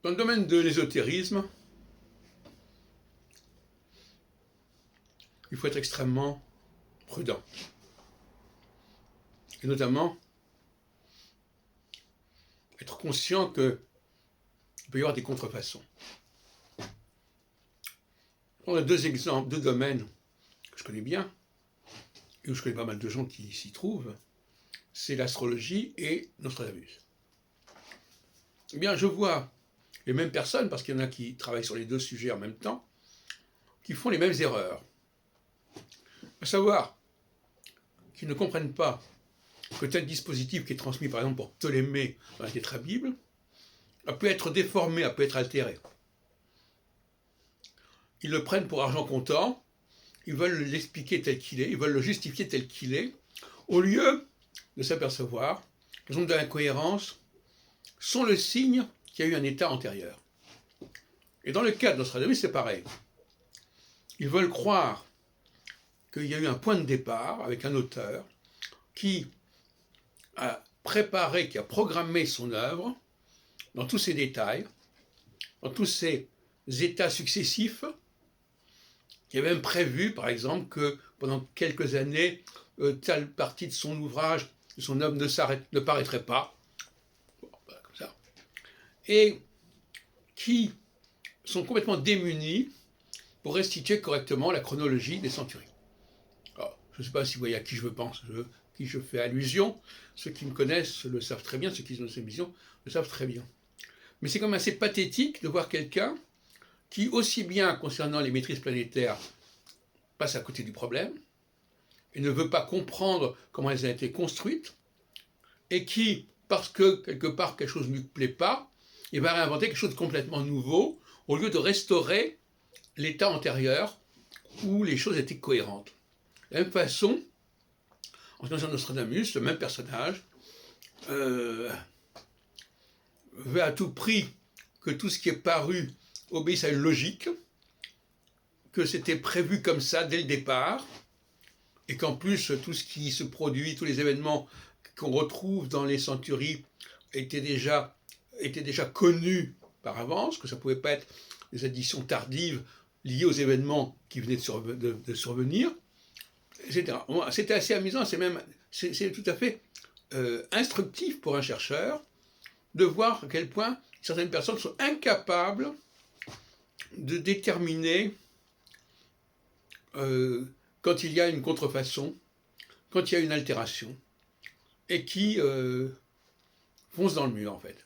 Dans le domaine de l'ésotérisme, il faut être extrêmement prudent. Et notamment, être conscient qu'il peut y avoir des contrefaçons. On a deux exemples, deux domaines que je connais bien, et où je connais pas mal de gens qui s'y trouvent, c'est l'astrologie et Nostradamus. Eh bien, je vois les mêmes personnes, parce qu'il y en a qui travaillent sur les deux sujets en même temps, qui font les mêmes erreurs. À savoir qu'ils ne comprennent pas que tel dispositif qui est transmis par exemple pour Ptolémée dans la Tétrabible peut être déformé, peut être altéré. Ils le prennent pour argent comptant, ils veulent l'expliquer tel qu'il est, ils veulent le justifier tel qu'il est, au lieu de s'apercevoir que les ondes d'incohérence sont le signe qu'il y a eu un état antérieur. Et dans le cas de Nostradamus, c'est pareil. Ils veulent croire qu'il y a eu un point de départ avec un auteur qui a préparé, qui a programmé son œuvre dans tous ses détails, dans tous ses états successifs, qui a même prévu, par exemple, que pendant quelques années, telle partie de son ouvrage, de son œuvre ne paraîtrait pas, bon, comme ça, et qui sont complètement démunis pour restituer correctement la chronologie des centuries. Alors, je ne sais pas si vous voyez à qui je pense, qui je fais allusion. Ceux qui me connaissent le savent très bien, ceux qui ont cette vision le savent très bien. Mais c'est quand même assez pathétique de voir quelqu'un qui, aussi bien concernant les maîtrises planétaires, passe à côté du problème et ne veut pas comprendre comment elles ont été construites, et qui, parce que quelque part quelque chose ne lui plaît pas, il va réinventer quelque chose de complètement nouveau, au lieu de restaurer l'état antérieur où les choses étaient cohérentes. De la même façon, en ce qui concerne Nostradamus, le même personnage veut à tout prix que tout ce qui est paru obéisse à une logique, que c'était prévu comme ça dès le départ, et qu'en plus tout ce qui se produit, tous les événements qu'on retrouve dans les centuries étaient déjà connus par avance, que ça ne pouvait pas être des additions tardives liées aux événements qui venaient de survenir, etc. C'était assez amusant, c'est tout à fait instructif pour un chercheur de voir à quel point certaines personnes sont incapables de déterminer quand il y a une contrefaçon, quand il y a une altération, et qui foncent dans le mur en fait.